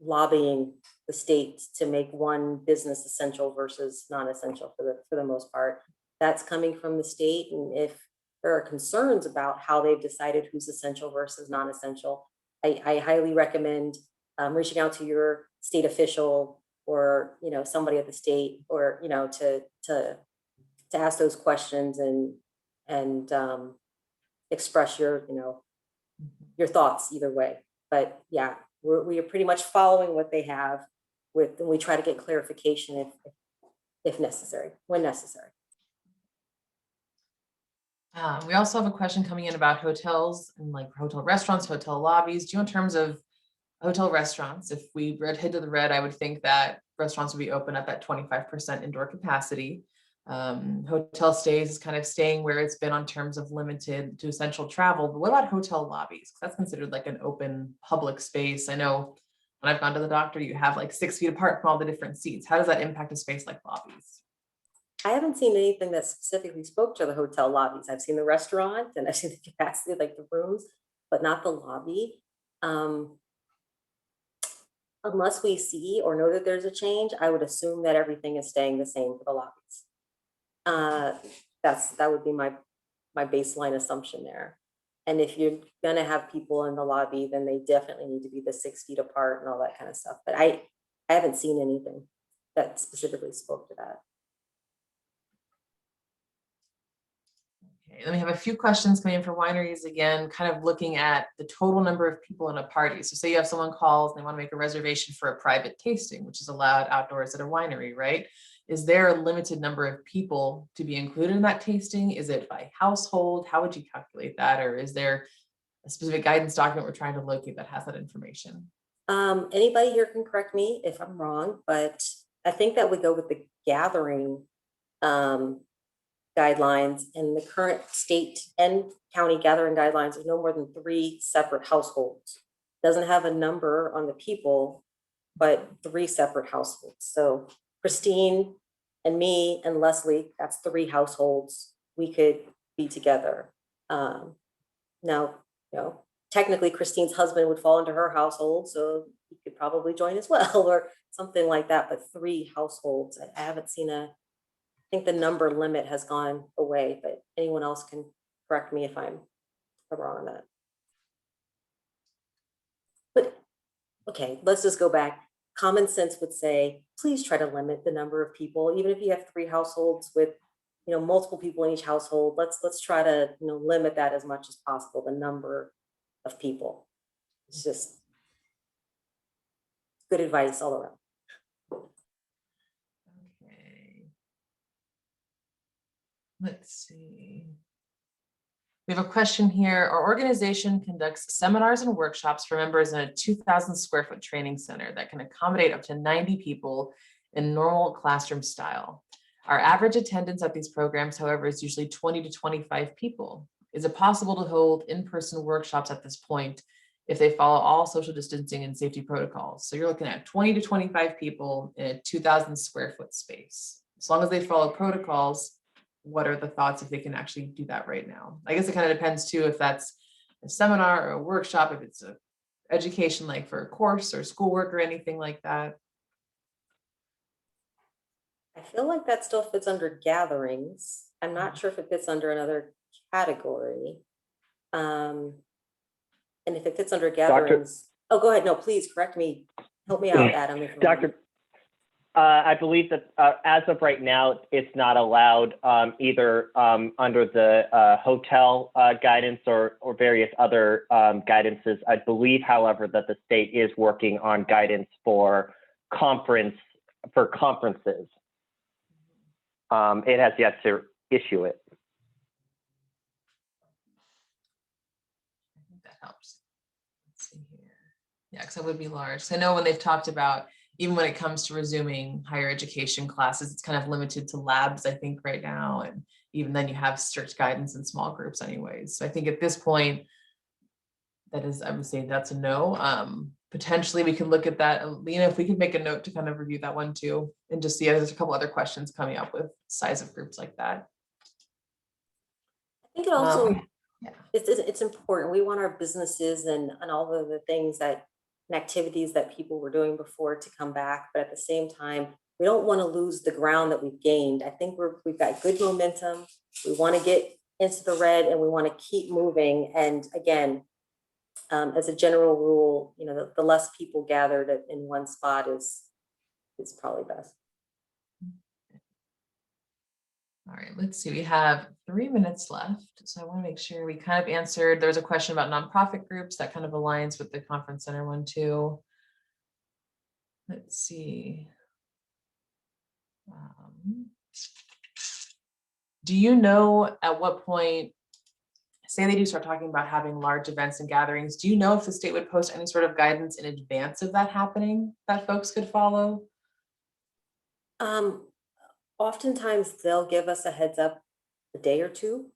lobbying the state to make one business essential versus non-essential for the most part. That's coming from the state. And if there are concerns about how they've decided who's essential versus non-essential, I highly recommend reaching out to your state official or somebody at the state, or to ask those questions and express your thoughts either way. But yeah, we are pretty much following what they have and we try to get clarification if necessary, when necessary. We also have a question coming in about hotels and like hotel restaurants, hotel lobbies. Do you know, in terms of hotel restaurants, if we hit to the red, I would think that restaurants would be open at that 25% indoor capacity. Hotel stays is kind of staying where it's been on terms of limited to essential travel. But what about hotel lobbies? Because that's considered like an open public space. I know when I've gone to the doctor, you have like 6 feet apart from all the different seats. How does that impact a space like lobbies? I haven't seen anything that specifically spoke to the hotel lobbies. I've seen the restaurant and I've seen the capacity, like the rooms, but not the lobby. Unless we see or know that there's a change, I would assume that everything is staying the same for the lobbies. That would be my baseline assumption there. And if you're gonna have people in the lobby, then they definitely need to be the 6 feet apart and all that kind of stuff. But I haven't seen anything that specifically spoke to that. Okay, then we have a few questions coming in for wineries again, kind of looking at the total number of people in a party. So say you have someone calls and they want to make a reservation for a private tasting, which is allowed outdoors at a winery, right? Is there a limited number of people to be included in that tasting? Is it by household? How would you calculate that? Or is there a specific guidance document we're trying to locate that has that information? Anybody here can correct me if I'm wrong, but I think that would go with the gathering guidelines, and the current state and county gathering guidelines is no more than 3 separate households. Doesn't have a number on the people, but 3 separate households. So Christine and me and Leslie, that's 3 households. We could be together. Now, technically Christine's husband would fall into her household, so he could probably join as well, or something like that, but 3 households. I haven't seen I think the number limit has gone away, but anyone else can correct me if I'm wrong on that. But okay, let's just go back. Common sense would say, please try to limit the number of people, even if you have 3 households with multiple people in each household. Let's try to limit that as much as possible, the number of people. It's just good advice all around. Okay. Let's see. We have a question here. Our organization conducts seminars and workshops for members in a 2,000 square foot training center that can accommodate up to 90 people in normal classroom style. Our average attendance at these programs, however, is usually 20 to 25 people. Is it possible to hold in-person workshops at this point if they follow all social distancing and safety protocols? So you're looking at 20 to 25 people in a 2,000 square foot space. As long as they follow protocols, what are the thoughts if they can actually do that right now? I guess it kind of depends too, if that's a seminar or a workshop, if it's a education like for a course or schoolwork or anything like that. I feel like that still fits under gatherings. I'm not sure if it fits under another category. And if it fits under gatherings, oh, go ahead. No, please correct me. Help me out, Adam. Dr. I believe that as of right now, it's not allowed either under the hotel guidance or various other guidances. I believe, however, that the state is working on guidance for conferences. It has yet to issue it. I think that helps. Let's see here. Yeah, because it would be large. So I know when they've talked about, even when it comes to resuming higher education classes, it's kind of limited to labs, I think, right now. And even then you have strict guidance in small groups anyways. So I think at this point, that is, I would say that's a no. Potentially we can look at that. Lena, if we could make a note to kind of review that one too, and just see, there's a couple other questions coming up with size of groups like that. I think it also, yeah. it's important. We want our businesses and all of the things and activities that people were doing before to come back. But at the same time, we don't want to lose the ground that we've gained. I think we've got good momentum. We want to get into the red and we want to keep moving. And again, as a general rule, the less people gathered in one spot is probably best. All right, let's see. We have 3 minutes left. So I want to make sure we kind of answered. There was a question about nonprofit groups that kind of aligns with the conference center one too. Let's see. Do you know at what point, say they do start talking about having large events and gatherings, do you know if the state would post any sort of guidance in advance of that happening that folks could follow? Oftentimes they'll give us a heads up a day or two.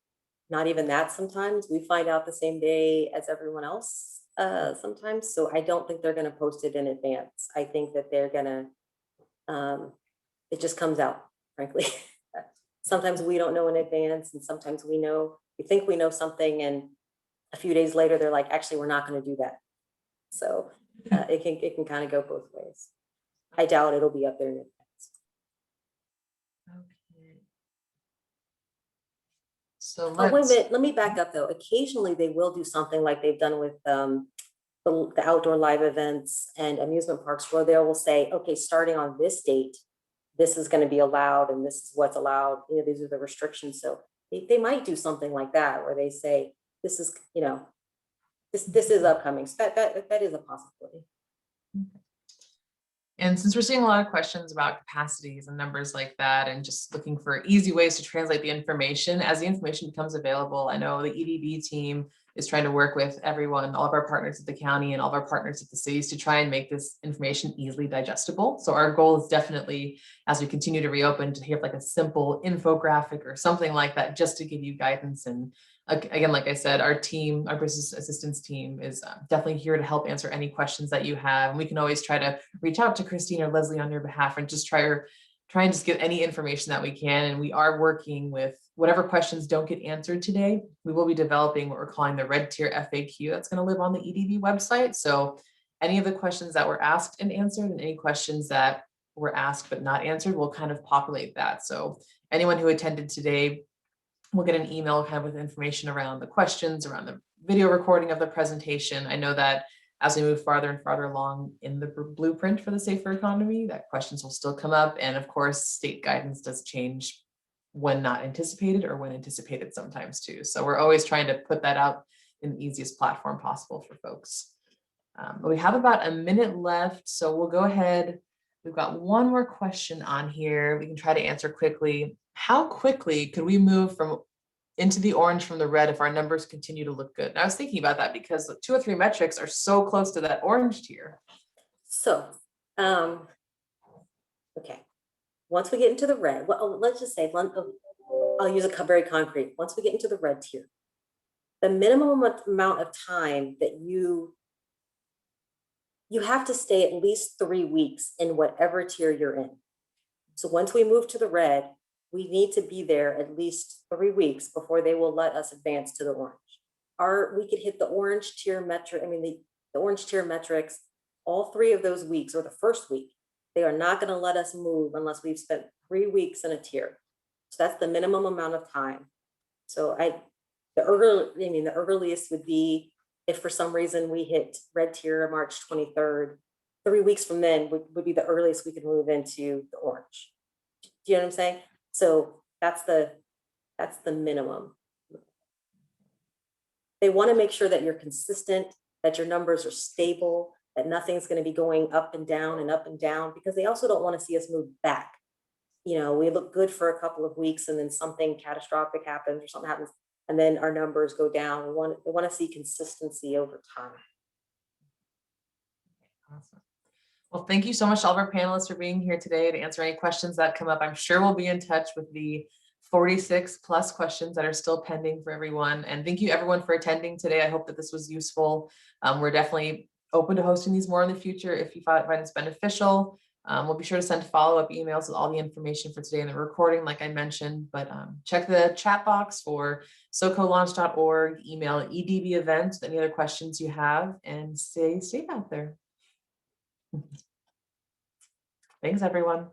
Not even that sometimes. We find out the same day as everyone else sometimes. So I don't think they're going to post it in advance. I think that they're going to, it just comes out, frankly. Sometimes we don't know in advance, and sometimes we think we know something, and a few days later they're like, actually, we're not going to do that. So it can kind of go both ways. I doubt it'll be up there in advance. Okay. So Oh, wait a minute. Let me back up though. Occasionally they will do something like they've done with the outdoor live events and amusement parks, where they will say, okay, starting on this date, this is going to be allowed and this is what's allowed. These are the restrictions. So they might do something like that, where they say, this is, this is upcoming. So that is a possibility. And since we're seeing a lot of questions about capacities and numbers like that, and just looking for easy ways to translate the information, as the information becomes available, I know the EDB team is trying to work with everyone, all of our partners at the county and all of our partners at the cities to try and make this information easily digestible. So our goal is definitely, as we continue to reopen, to have like a simple infographic or something like that, just to give you guidance. And again, like I said, our team, our business assistance team is definitely here to help answer any questions that you have. And we can always try to reach out to Christine or Leslie on your behalf and just try and just get any information that we can. And we are working with whatever questions don't get answered today. We will be developing what we're calling the red tier FAQ that's going to live on the EDB website. So any of the questions that were asked and answered, and any questions that were asked but not answered, will kind of populate that. So anyone who attended today will get an email kind of with information around the questions, around the video recording of the presentation. I know that as we move farther and farther along in the blueprint for the safer economy, that questions will still come up. And of course, state guidance does change when not anticipated or when anticipated sometimes too. So we're always trying to put that out in the easiest platform possible for folks. But we have about a minute left, so we'll go ahead. We've got one more question on here. We can try to answer quickly. How quickly could we move into the orange from the red if our numbers continue to look good? And I was thinking about that because the 2 or 3 metrics are so close to that orange tier. So, okay. Once we get into the red, well, let's just say, I'll use a very concrete. Once we get into the red tier, the minimum amount of time that you have to stay at least 3 weeks in whatever tier you're in. So once we move to the red, we need to be there at least 3 weeks before they will let us advance to the orange. We could hit the orange tier metric, the orange tier metrics, all 3 of those weeks, or the first week. They are not going to let us move unless we've spent 3 weeks in a tier. So that's the minimum amount of time. So the earliest would be if for some reason we hit red tier March 23rd, 3 weeks from then would be the earliest we could move into the orange. Do you know what I'm saying? So that's the minimum. They want to make sure that you're consistent, that your numbers are stable, that nothing's going to be going up and down, because they also don't want to see us move back. We look good for a couple of weeks and then something catastrophic happens or something happens, and then our numbers go down. They want to see consistency over time. Awesome. Well, thank you so much to all of our panelists for being here today to answer any questions that come up. I'm sure we'll be in touch with the 46 plus questions that are still pending for everyone. And thank you everyone for attending today. I hope that this was useful. We're definitely open to hosting these more in the future if you find it's beneficial. We'll be sure to send follow-up emails with all the information for today in the recording, like I mentioned, but check the chat box for socolaunch.org, email EDB event, any other questions you have, and stay safe out there. Thanks, everyone.